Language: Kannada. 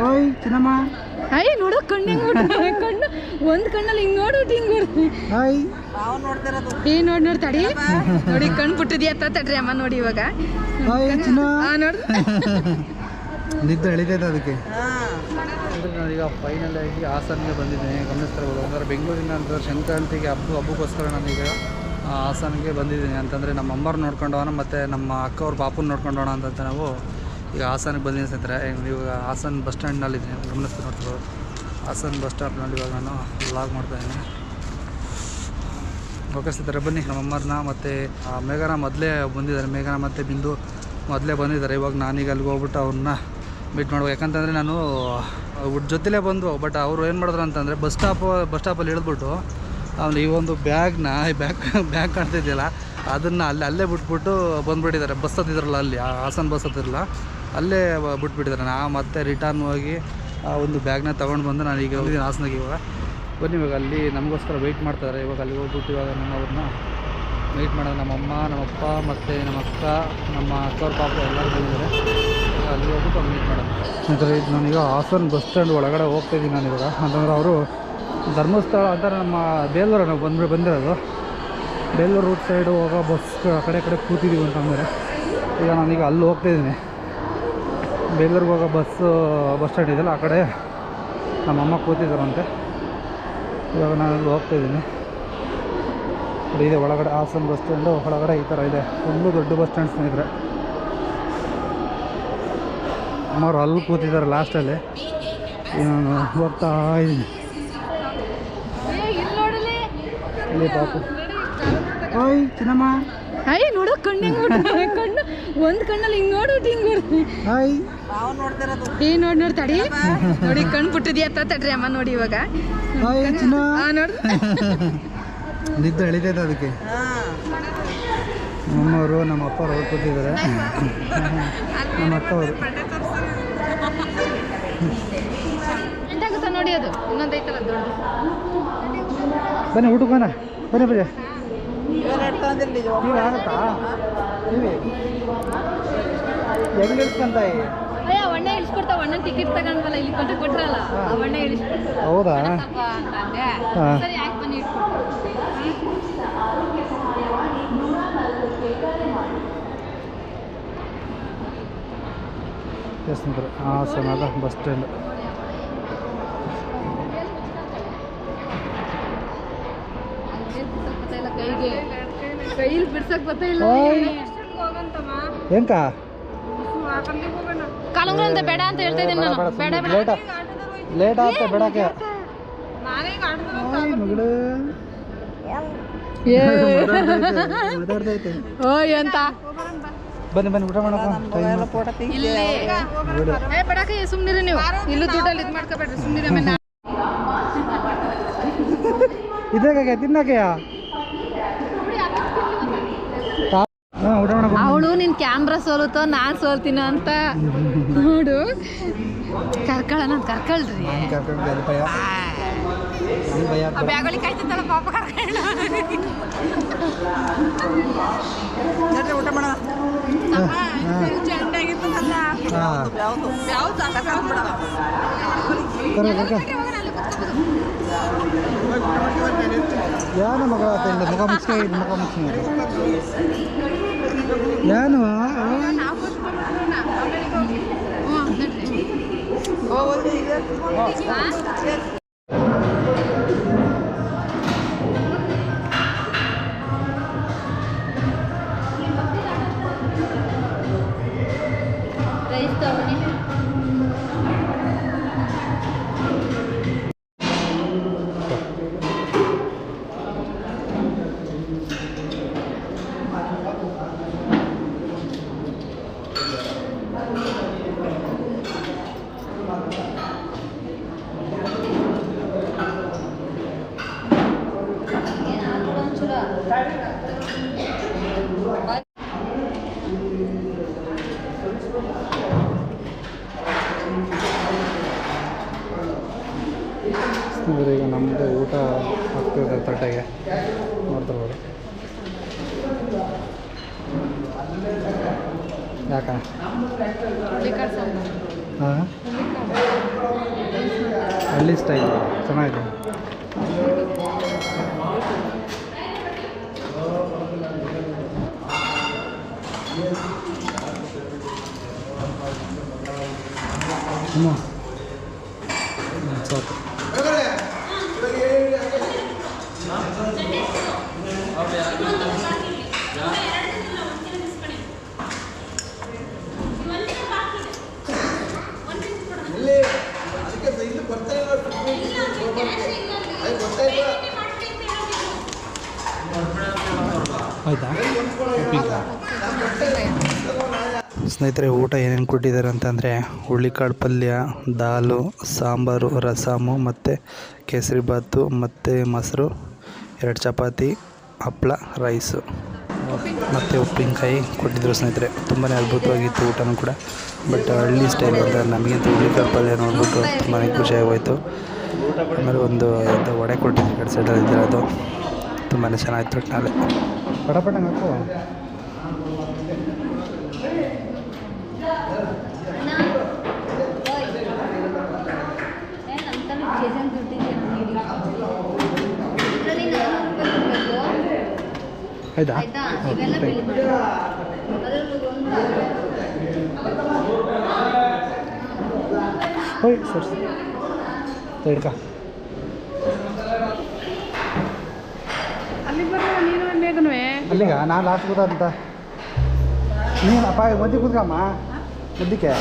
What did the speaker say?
ಓಯ್ ಚಿನ್ನಮ್ಮ ಅಯ್ಯ ನೋಡು ಕಣ್ಣು ಹೆಂಗೆ ಕಣ್ಣು ಒಂದು ಕಣ್ಣಲ್ಲಿ ಹಿಂಗೆ ನೋಡ್ಬಿಟ್ಟು ಹಿಂಗೆ ನೋಡ್ರಿ ಹಾಯ್ ನೋಡಿ ತಡಿ ನೋಡಿ ಕಣ್ಣು ಬಿಟ್ಟಿದ್ಯಾ ತಡ್ರಿ ಅಮ್ಮ ನೋಡಿ ಇವಾಗ ಹಾಯ್ ಚಿನ್ನ ನೋಡ್ರಿ ನಿದ್ದೆ ಎಳಿತೈತೆ ಅದಕ್ಕೆ. ನಾನೀಗ ಫೈನಲ್ ಆಗಿ ಹಾಸನ್ಗೆ ಬಂದಿದ್ದೀನಿ. ಗಮನಿಸ್ತಿರ್ಬೋದು ಅಂದರೆ ಬೆಂಗಳೂರಿನ ಅಂತ ಸಂಕ್ರಾಂತಿಗೆ ಹಬ್ಬಕ್ಕೋಸ್ಕರ ನಾನೀಗ ಹಾಸನ್ಗೆ ಬಂದಿದ್ದೀನಿ. ಅಂತಂದರೆ ನಮ್ಮ ಅಮ್ಮವ್ರು ನೋಡ್ಕೊಂಡೋಣ ಮತ್ತು ನಮ್ಮ ಅಕ್ಕವ್ರ ಪಾಪನ ನೋಡ್ಕೊಂಡೋಣ ಅಂತ ನಾವು ಈಗ ಹಾಸನಿಗೆ ಬಂದಿದ್ದೀನಿ ಸ್ನೇಹಿತರೆ. ಇವಾಗ ಹಾಸನ್ ಬಸ್ ಸ್ಟ್ಯಾಂಡ್ನಲ್ಲಿದ್ದೀನಿ, ಗಮನಿಸ್ತಾ ನೋಡ್ತಿರ್ಬೋದು. ಹಾಸನ್ ಬಸ್ ಸ್ಟಾಪ್ನಲ್ಲಿ ಇವಾಗ ನಾನು ವ್ಲಾಗ್ ಮಾಡ್ತಾಯಿದ್ದೀನಿ. ಓಕೆ ಸ್ನೇಹಿತರೆ, ಬನ್ನಿ ನಮ್ಮ ಅಮ್ಮರನ್ನ ಮತ್ತು ಮೇಘನ ಮೊದಲೇ ಬಂದಿದ್ದಾರೆ. ಮೇಘನ ಮತ್ತು ಬಿಂದು ಮೊದಲೇ ಬಂದಿದ್ದಾರೆ. ಇವಾಗ ನಾನೀಗ ಅಲ್ಲಿಗೆ ಹೋಗ್ಬಿಟ್ಟು ಅವ್ರನ್ನ ಮೀಟ್ ಮಾಡ್ಬೇಕು. ಯಾಕಂತಂದರೆ ನಾನು ಜೊತೆಲೇ ಬಂದು ಬಟ್ ಅವರು ಏನು ಮಾಡಿದ್ರು ಅಂತಂದರೆ ಬಸ್ ಸ್ಟಾಪಲ್ಲಿ ಇಳಿದ್ಬಿಟ್ಟು ಅವ್ನು ಈ ಒಂದು ಬ್ಯಾಗ್ ಕಾಣ್ತಿದ್ಯಲ್ಲ ಅದನ್ನು ಅಲ್ಲೇ ಬಿಟ್ಬಿಟ್ಟು ಬಂದುಬಿಟ್ಟಿದ್ದಾರೆ. ಬಸ್ ಹತ್ತಿದ್ರಲ್ಲ ಅಲ್ಲಿ ಹಾಸನ್ ಬಸ್ ಹತ್ತಿರಲ್ಲ ಅಲ್ಲೇ ಬಿಟ್ಬಿಟ್ಟಿದ್ದಾರೆ. ಮತ್ತೆ ರಿಟರ್ನ್ ಹೋಗಿ ಆ ಒಂದು ಬ್ಯಾಗ್ನ ತೊಗೊಂಡು ಬಂದು ನಾನು ಈಗ ಹೋಗಿದ್ದೀನಿ ಹಾಸನಿಗೆ. ಇವಾಗ ಬನ್ನಿ, ಇವಾಗ ಅಲ್ಲಿ ನಮಗೋಸ್ಕರ ವೆಯ್ಟ್ ಮಾಡ್ತಾರೆ. ಇವಾಗ ಅಲ್ಲಿ ಹೋಗ್ಬಿಟ್ಟು ಇವಾಗ ನಾನು ಅವ್ರನ್ನ ಮೀಟ್ ಮಾಡೋದು. ನಮ್ಮಮ್ಮ, ನಮ್ಮಪ್ಪ ಮತ್ತು ನಮ್ಮ ಅಕ್ಕ, ನಮ್ಮ ಅಕ್ಕವ್ರ ಪಾಪ ಎಲ್ಲರೂ ಬಂದಿದ್ದಾರೆ. ಅಲ್ಲಿ ಹೋಗ್ಬಿಟ್ಟು ಅವ್ರು ಮೀಟ್ ಮಾಡೋದು. ನಂತರ ಇದು ನಾನೀಗ ಹಾಸನ್ ಬಸ್ ಸ್ಟ್ಯಾಂಡ್ ಒಳಗಡೆ ಹೋಗ್ತಾಯಿದ್ದೀನಿ ನಾನಿವಾಗ. ಅಂತಂದ್ರೆ ಅವರು ಧರ್ಮಸ್ಥಳ ಅಂತಾರೆ ನಮ್ಮ ಬೇಲೂರು ನಾವು ಬಂದಿರೋದು. ಬೇಲೂರು ರೂಟ್ ಸೈಡು ಹೋಗೋ ಬಸ್ ಆ ಕಡೆ ಕೂತಿದ್ದೀವಿ ಅಂತಂದರೆ ಈಗ ನಾನೀಗ ಅಲ್ಲಿ ಹೋಗ್ತಾಯಿದ್ದೀನಿ. ಬೇಲೂರಿಗೆ ಹೋಗೋ ಬಸ್ ಸ್ಟ್ಯಾಂಡ್ ಇದೆಯಲ್ಲ ಆ ಕಡೆ ನಮ್ಮಮ್ಮ ಕೂತಿದ್ದಾರಂತೆ. ಇವಾಗ ನಾನು ಅಲ್ಲಿ ಹೋಗ್ತಾಯಿದ್ದೀನಿ. ಇದೆ ಒಳಗಡೆ ಹಾಸನ್ ಬಸ್ ಸ್ಟ್ಯಾಂಡು ಒಳಗಡೆ ಈ ಥರ ಇದೆ. ಫುಲ್ಲು ದೊಡ್ಡ ಬಸ್ ಸ್ಟ್ಯಾಂಡ್ ಸ್ನೇಹಿತರೆ. ಅಮ್ಮವ್ರು ಅಲ್ಲಿ ಕೂತಿದ್ದಾರೆ ಲಾಸ್ಟಲ್ಲಿ. ನಾನು ಹೋಗ್ತಾ ಇದ್ದೀನಿ. ಇಲ್ಲಿ ಪಾಪು ಓಯ್ ಚಿನ್ನಮ್ಮ ಅಯ್ಯ ನೋಡು ಕಣ್ಣು ಹೆಂಗೆ ಕಣ್ಣು ಒಂದು ಕಣ್ಣಲ್ಲಿ ಹಿಂಗೆ ನೋಡ್ಬಿಟ್ಟು ಹಿಂಗೆ ನೋಡ್ರಿ ಹಾಯ್ ನೋಡಿ ತಡಿ ನೋಡಿ ಕಣ್ಣು ಬಿಟ್ಟಿದ್ಯಾ ತಡ್ರಿ ಅಮ್ಮ ನೋಡಿ ಇವಾಗ ಹಾಯ್ ಚಿನ್ನ ನೋಡ್ರಿ ನಿದ್ದೆ ಎಳಿತೈತೆ ಅದಕ್ಕೆ. ನಮ್ಮವರು ನಮ್ಮ ಅಪ್ಪವ್ರು ಅವ್ರು ಕೂತಿದ್ದಾರೆ. ನಮ್ಮ ಅಕ್ಕವರು ಎಂತಾಗುತ್ತಾ ನೋಡಿ ಅದು ಇನ್ನೊಂದೈತಲ್ಲ ದೊಡ್ಡ. ಬನ್ನಿ ಊಟಕ್ಕೆ ಬನ್ನಿ ನೀವು ಆಗುತ್ತಾ ನೀವು ಹೆಂಗೆ ಇಡ್ಸ್ಕೊಂತಾಯಿ? ಅಯ್ಯ ಒಣ್ಣೆ ಇಳಿಸ್ಕೊಡ್ತಾವ. ಅಣ್ಣನ ಟಿಕೆಟ್ ತಗೊಂಡ್ವಲ್ಲ ಇಲ್ಲಿ ಕೊಟ್ರಲ್ಲ ಆ ಒಣ್ಣೆ ಇಳಿಸ್ಕೊಡ್ತಾವ. ಹೌದಾ? ಅಂತಂದೆ ಸರಿ ಆಯ್ತು ಬನ್ನಿ ಇಟ್ಕೊಡ್ತಾರೆ. ಹಾಸನದ ಬಸ್ ಸ್ಟ್ಯಾಂಡ್. ಕೈಲಿ ಬಿಡ್ಸಕ್ ಗೊತ್ತಿಲ್ಲ. ಹೆಂಗ ಕಾಲಂಗ್ರ ಅಂತ ಬೇಡ ಅಂತ ಹೇಳ್ತಾ ಇದ್ದೀನಿ ನಾನು. ಬೇಡ ಲೇಟ್ ಆಗುತ್ತೆ ಬೇಡಕ್ಕೆ. ಓಯ್ ಅಂತ ಬನ್ನಿ ಊಟ ಮಾಡೋಣ. ಬೇಡಕ್ಕೆ ಸುಮ್ಮನಿರಿ ನೀವು. ಇಲ್ಲೂ ದುಡ್ಡಲ್ಲಿ ಇದು ಮಾಡ್ಕೋಬೇಡ್ರಿ ಸುಮ್ಮನಿರಿ. ಆಮೇಲೆ ಇದಾಗೆ ತಿನ್ನಕ್ಕೆ ಊಟ ಮಾಡೋಣ. ಅವಳು ನಿನ್ ಕ್ಯಾಮ್ರಾ ಸೋಲುತ್ತೋ ನಾನ್ ಸೋಲ್ತೀನ ಅಂತ ನೋಡು. ಕರ್ಕೊಳ್ಳೋಣ ಕರ್ಕೊಳ್ರಿ. ಬ್ಯಾಗೊಳಿ ಕಾಯ್ತಿತ್ತಲ್ಲ ಪಾಪ ಕರ್ಕೊಳ್ಳ. ಊಟ ಮಾಡೋಣ. ಏನು ಮಗ ಮುಖ ಮುಚ್ಚ ಏನು ಈಗ ನಮ್ಮದು ಊಟ ಆಗ್ತಿದೆ ತಟ್ಟೆಗೆ ನೋಡ್ತಿರ್ಬೋದು. ಯಾಕ ಹಾಂ ಹಳ್ಳಿ ಸ್ಟೈಲ್ ಚೆನ್ನಾಗಿದೆ. ಸಾಕು. ಆಯಿತಾ? ಸ್ನೇಹಿತರೆ, ಊಟ ಏನೇನು ಕೊಟ್ಟಿದ್ದಾರೆ ಅಂತಂದರೆ ಹುಳ್ಳಿಕಾಳು ಪಲ್ಯ, ದಾಲು, ಸಾಂಬಾರು, ರಸಮು ಮತ್ತು ಕೇಸರಿ ಬಾತು ಮತ್ತು ಮೊಸರು, 2 ಚಪಾತಿ, ಹಪ್ಪಳ, ರೈಸು ಮತ್ತು ಉಪ್ಪಿನಕಾಯಿ ಕೊಟ್ಟಿದ್ದರು ಸ್ನೇಹಿತರೆ. ತುಂಬಾ ಅದ್ಭುತವಾಗಿತ್ತು ಊಟನೂ ಕೂಡ. ಬಟ್ ಹಳ್ಳಿ ಸ್ಟೈಲ್ ಅಂತ ನಮಗಿಂತ ಹುಳ್ಳಿಕಾಳು ಪಲ್ಯ ನೋಡ್ಬಿಟ್ಟು ತುಂಬಾ ಖುಷಿಯಾಗೋಯ್ತು. ಆಮೇಲೆ ಒಂದು ವಡೆ ಕೊಟ್ಟಿದ್ರು ಕಡೆ ಸೈಡಲ್ಲಿ ಇದ್ದರೆ, ಅದು ತುಂಬಾ ಚೆನ್ನಾಗಿತ್ತು. ಒಟ್ಟಿನಲ್ಲಿ ಪಟಪಟ ಹಾಕು. ಆಯ್ತಾ? ಹೋಯ್ ಸರ್ ಹಿಡ್ಕ. ಅಲ್ಲಿಗ ನಾನು ಲಾಸ್ಟ್ ಕೂತ ನೀನು ಅಪ್ಪ ಮದ್ದಿ ಕೂತ್ಕಮ್ಮ, ಮದ್ದಿಕ್ಕೆ